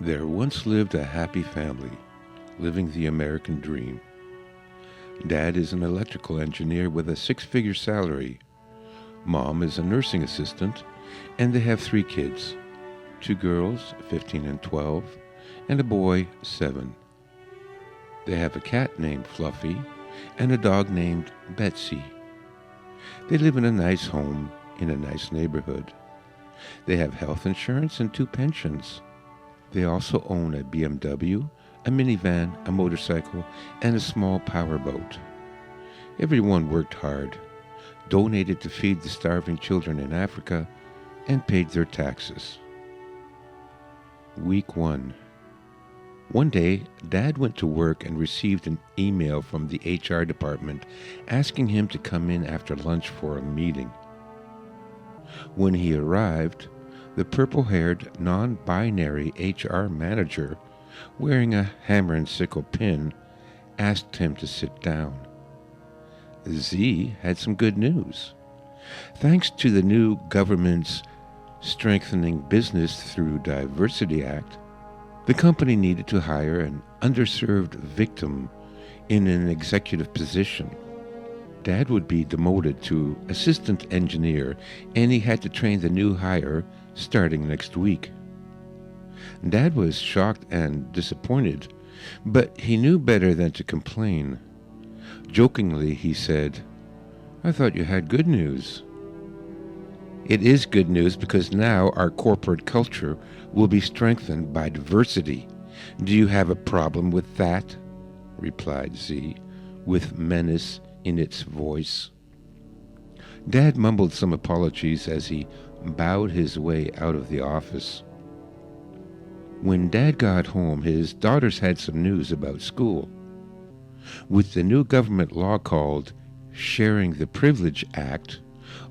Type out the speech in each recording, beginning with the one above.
There once lived a happy family, living the American dream. Dad is an electrical engineer with a six-figure salary. Mom is a nursing assistant, and they have three kids, two girls, 15 and 12, and a boy, 7. They have a cat named Fluffy and a dog named Betsy. They live in a nice home in a nice neighborhood. They have health insurance and 2 pensions. They also own a BMW, a minivan, a motorcycle, and a small powerboat. Everyone worked hard, donated to feed the starving children in Africa, and paid their taxes. Week 1. One day, Dad went to work and received an email from the HR department asking him to come in after lunch for a meeting. When he arrived, the purple-haired, non-binary HR manager, wearing a hammer and sickle pin, asked him to sit down. Z had some good news. Thanks to the new government's Strengthening Business Through Diversity Act, the company needed to hire an underserved victim in an executive position. Dad would be demoted to assistant engineer, and he had to train the new hire starting next week. Dad was shocked and disappointed, but he knew better than to complain. Jokingly, he said, "I thought you had good news." "It is good news because now our corporate culture will be strengthened by diversity. Do you have a problem with that?" replied Z, with menace in its voice. Dad mumbled some apologies as he bowed his way out of the office. When Dad got home, his daughters had some news about school. With the new government law called Sharing the Privilege Act,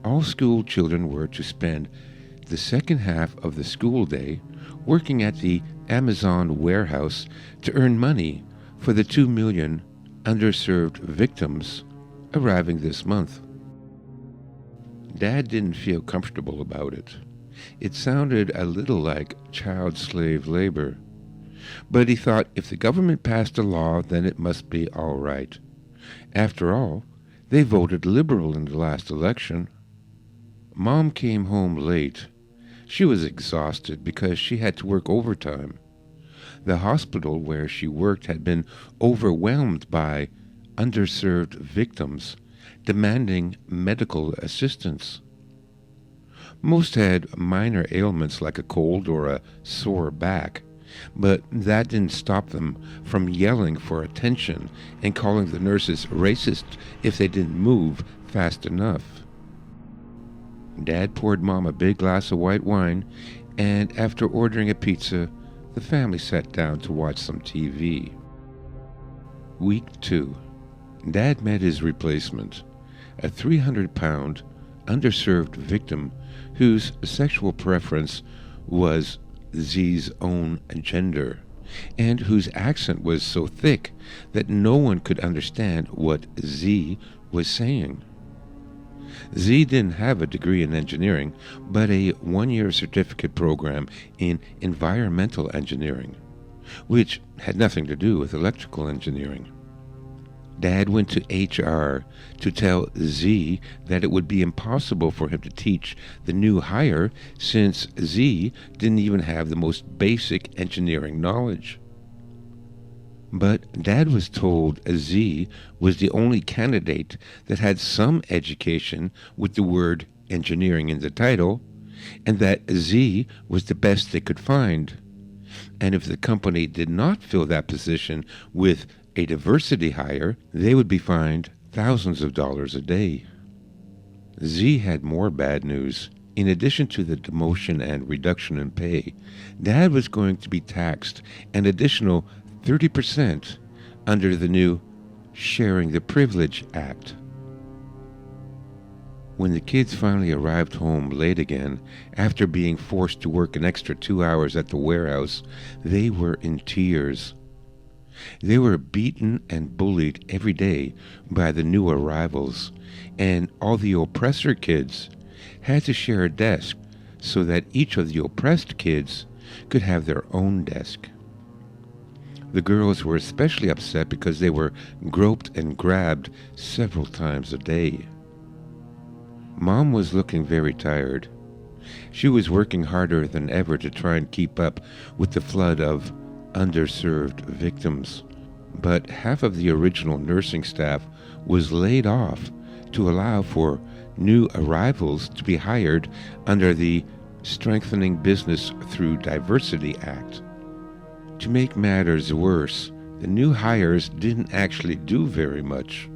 all school children were to spend the second half of the school day working at the Amazon warehouse to earn money for the 2 million underserved victims arriving this month. Dad didn't feel comfortable about it. It sounded a little like child slave labor. But he thought if the government passed a law, then it must be all right. After all, they voted liberal in the last election. Mom came home late. She was exhausted because she had to work overtime. The hospital where she worked had been overwhelmed by underserved victims demanding medical assistance. Most had minor ailments like a cold or a sore back, but that didn't stop them from yelling for attention and calling the nurses racist if they didn't move fast enough. Dad poured Mom a big glass of white wine, and after ordering a pizza, the family sat down to watch some TV. Week 2. Dad met his replacement, a 300-pound, underserved victim whose sexual preference was Z's own gender, and whose accent was so thick that no one could understand what Z was saying. Z didn't have a degree in engineering, but a 1-year certificate program in environmental engineering, which had nothing to do with electrical engineering. Dad went to HR to tell Z that it would be impossible for him to teach the new hire since Z didn't even have the most basic engineering knowledge. But Dad was told Z was the only candidate that had some education with the word engineering in the title, and that Z was the best they could find. And if the company did not fill that position with a diversity hire, they would be fined thousands of dollars a day. Z had more bad news. In addition to the demotion and reduction in pay, Dad was going to be taxed an additional 30% under the new Sharing the Privilege Act. When the kids finally arrived home late again, after being forced to work an extra 2 hours at the warehouse, they were in tears. They were beaten and bullied every day by the new arrivals, and all the oppressor kids had to share a desk so that each of the oppressed kids could have their own desk. The girls were especially upset because they were groped and grabbed several times a day. Mom was looking very tired. She was working harder than ever to try and keep up with the flood of underserved victims. But half of the original nursing staff was laid off to allow for new arrivals to be hired under the Strengthening Business Through Diversity Act. To make matters worse, the new hires didn't actually do very much.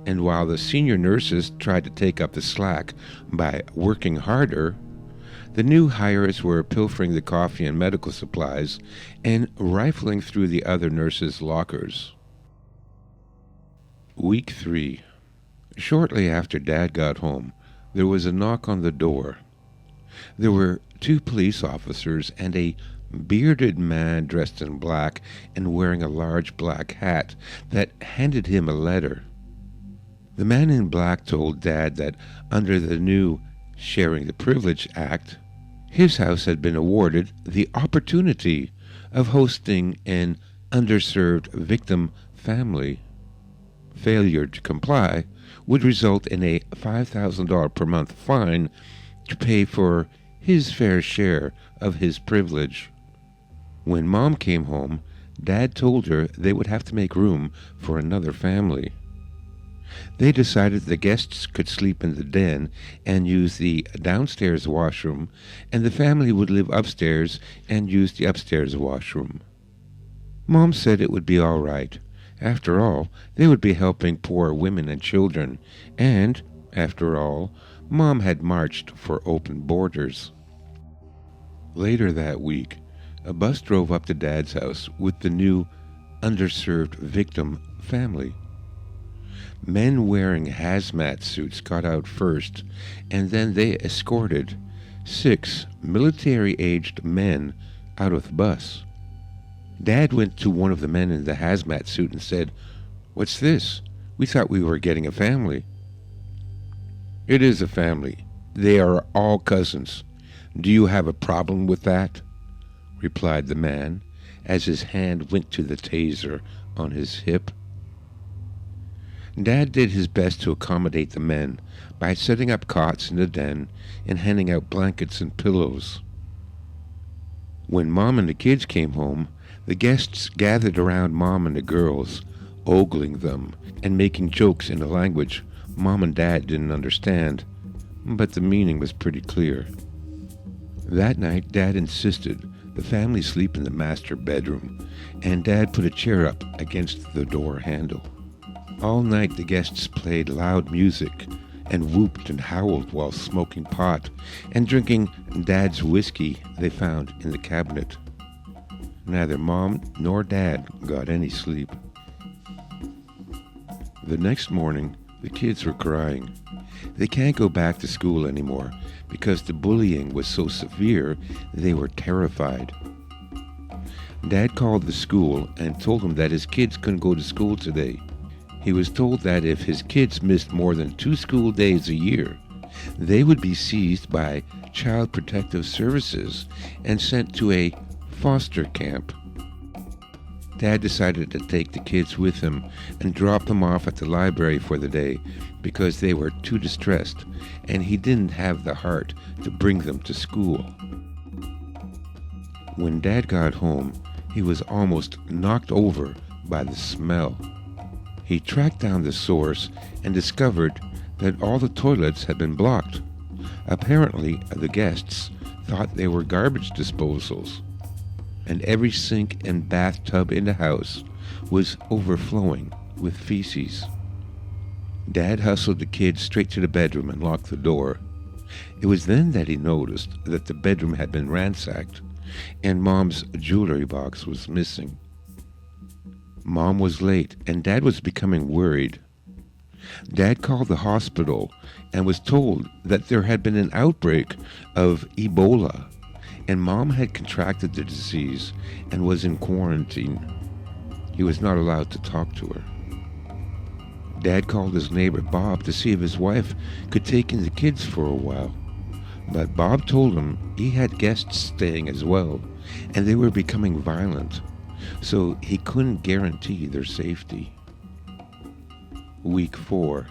And while the senior nurses tried to take up the slack by working harder, the new hires were pilfering the coffee and medical supplies and rifling through the other nurses' lockers. Week 3. Shortly after Dad got home, there was a knock on the door. There were 2 police officers and a bearded man dressed in black and wearing a large black hat that handed him a letter. The man in black told Dad that under the new Sharing the Privilege Act, his house had been awarded the opportunity of hosting an underserved victim family. Failure to comply would result in a $5,000 per month fine to pay for his fair share of his privilege. When Mom came home, Dad told her they would have to make room for another family. They decided the guests could sleep in the den and use the downstairs washroom, and the family would live upstairs and use the upstairs washroom. Mom said it would be all right. After all, they would be helping poor women and children, and, after all, Mom had marched for open borders. Later that week, a bus drove up to Dad's house with the new underserved victim family. Men wearing hazmat suits got out first, and then they escorted 6 military-aged men out of the bus. Dad went to one of the men in the hazmat suit and said, "What's this? We thought we were getting a family." "It is a family. They are all cousins. Do you have a problem with that?" replied the man, as his hand went to the taser on his hip. Dad did his best to accommodate the men by setting up cots in the den and handing out blankets and pillows. When Mom and the kids came home, the guests gathered around Mom and the girls, ogling them and making jokes in a language Mom and Dad didn't understand, but the meaning was pretty clear. That night, Dad insisted the family sleep in the master bedroom, and Dad put a chair up against the door handle. All night the guests played loud music and whooped and howled while smoking pot and drinking Dad's whiskey they found in the cabinet. Neither Mom nor Dad got any sleep. The next morning, the kids were crying. They can't go back to school anymore because the bullying was so severe they were terrified. Dad called the school and told them that his kids couldn't go to school today. He was told that if his kids missed more than 2 school days a year, they would be seized by Child Protective Services and sent to a foster camp. Dad decided to take the kids with him and drop them off at the library for the day because they were too distressed and he didn't have the heart to bring them to school. When Dad got home, he was almost knocked over by the smell. He tracked down the source and discovered that all the toilets had been blocked. Apparently, the guests thought they were garbage disposals, and every sink and bathtub in the house was overflowing with feces. Dad hustled the kids straight to the bedroom and locked the door. It was then that he noticed that the bedroom had been ransacked, and Mom's jewelry box was missing. Mom was late, and Dad was becoming worried. Dad called the hospital and was told that there had been an outbreak of Ebola, and Mom had contracted the disease and was in quarantine. He was not allowed to talk to her. Dad called his neighbor Bob to see if his wife could take in the kids for a while. But Bob told him he had guests staying as well, and they were becoming violent, so he couldn't guarantee their safety. Week 4.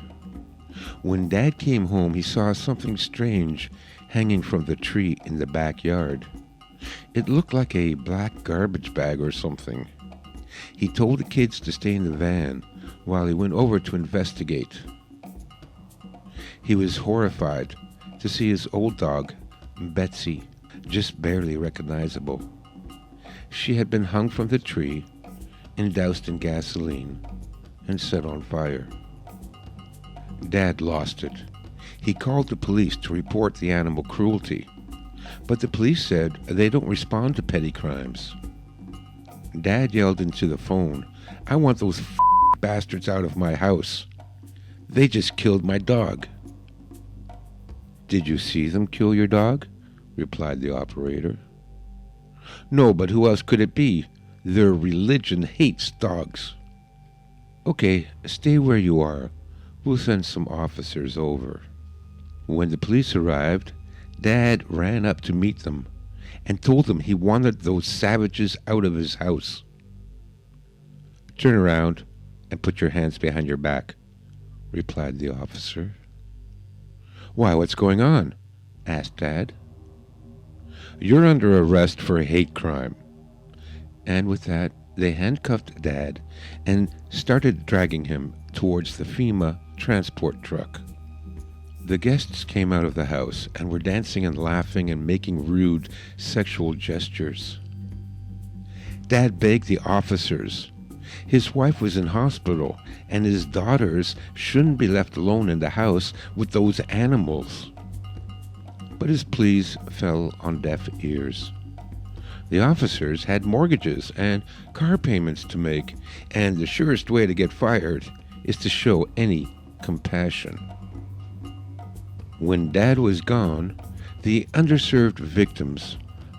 When Dad came home, he saw something strange hanging from the tree in the backyard. It looked like a black garbage bag or something. He told the kids to stay in the van while he went over to investigate. He was horrified to see his old dog, Betsy, just barely recognizable. She had been hung from the tree and doused in gasoline and set on fire. Dad lost it. He called the police to report the animal cruelty, but the police said they don't respond to petty crimes. Dad yelled into the phone, "I want those bastards out of my house. They just killed my dog." "Did you see them kill your dog?" replied the operator. "No, but who else could it be? Their religion hates dogs." "Okay, stay where you are. We'll send some officers over." When the police arrived, Dad ran up to meet them and told them he wanted those savages out of his house. "Turn around and put your hands behind your back," replied the officer. "Why, what's going on?" asked Dad. "You're under arrest for a hate crime." And with that, they handcuffed Dad and started dragging him towards the FEMA transport truck. The guests came out of the house and were dancing and laughing and making rude sexual gestures. Dad begged the officers. His wife was in hospital, and his daughters shouldn't be left alone in the house with those animals. But his pleas fell on deaf ears. The officers had mortgages and car payments to make, and the surest way to get fired is to show any compassion. When Dad was gone, the underserved victims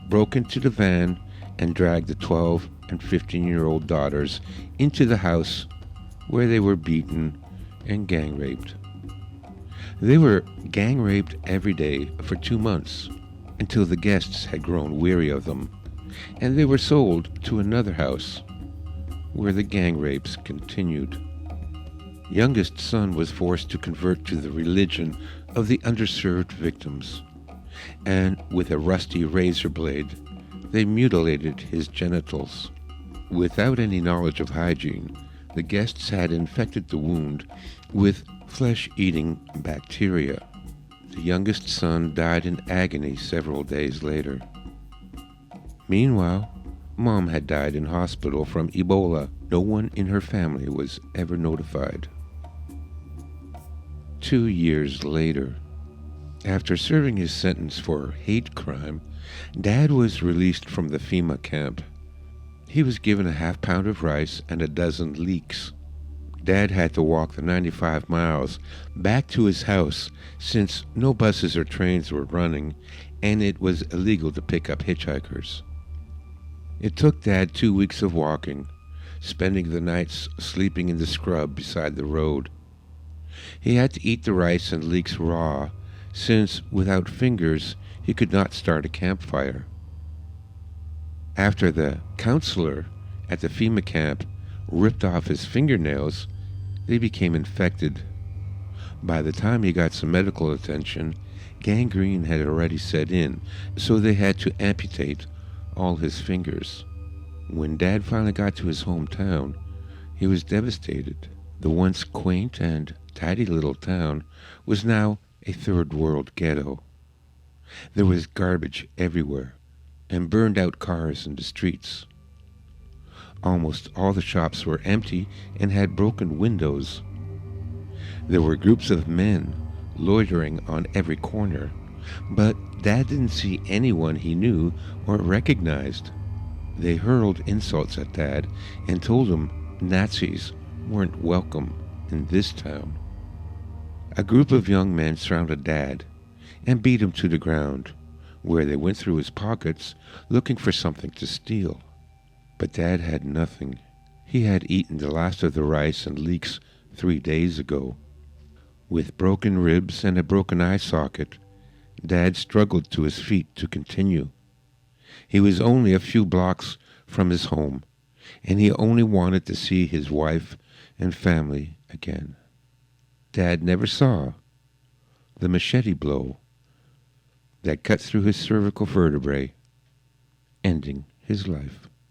broke into the van and dragged the 12 and 15-year-old daughters into the house where they were beaten and gang raped. They were gang raped every day for 2 months until the guests had grown weary of them, and they were sold to another house where the gang rapes continued. Youngest son was forced to convert to the religion of the underserved victims, and with a rusty razor blade, they mutilated his genitals. Without any knowledge of hygiene, the guests had infected the wound with flesh-eating bacteria. The youngest son died in agony several days later. Meanwhile, Mom had died in hospital from Ebola. No one in her family was ever notified. 2 years later, after serving his sentence for hate crime, Dad was released from the FEMA camp. He was given a half-pound of rice and a dozen leeks. Dad had to walk the 95 miles back to his house since no buses or trains were running, and it was illegal to pick up hitchhikers. It took Dad 2 weeks of walking, spending the nights sleeping in the scrub beside the road. He had to eat the rice and leeks raw, since without fingers he could not start a campfire. After the counselor at the FEMA camp ripped off his fingernails, they became infected. By the time he got some medical attention, gangrene had already set in, so they had to amputate all his fingers. When Dad finally got to his hometown, he was devastated. The once quaint and tidy little town was now a third-world ghetto. There was garbage everywhere and burned-out cars in the streets. Almost all the shops were empty and had broken windows. There were groups of men loitering on every corner, but Dad didn't see anyone he knew or recognized. They hurled insults at Dad and told him Nazis weren't welcome in this town. A group of young men surrounded Dad and beat him to the ground, where they went through his pockets looking for something to steal. But Dad had nothing. He had eaten the last of the rice and leeks 3 days ago. With broken ribs and a broken eye socket, Dad struggled to his feet to continue. He was only a few blocks from his home, and he only wanted to see his wife and family again. Dad never saw the machete blow that cut through his cervical vertebrae, ending his life.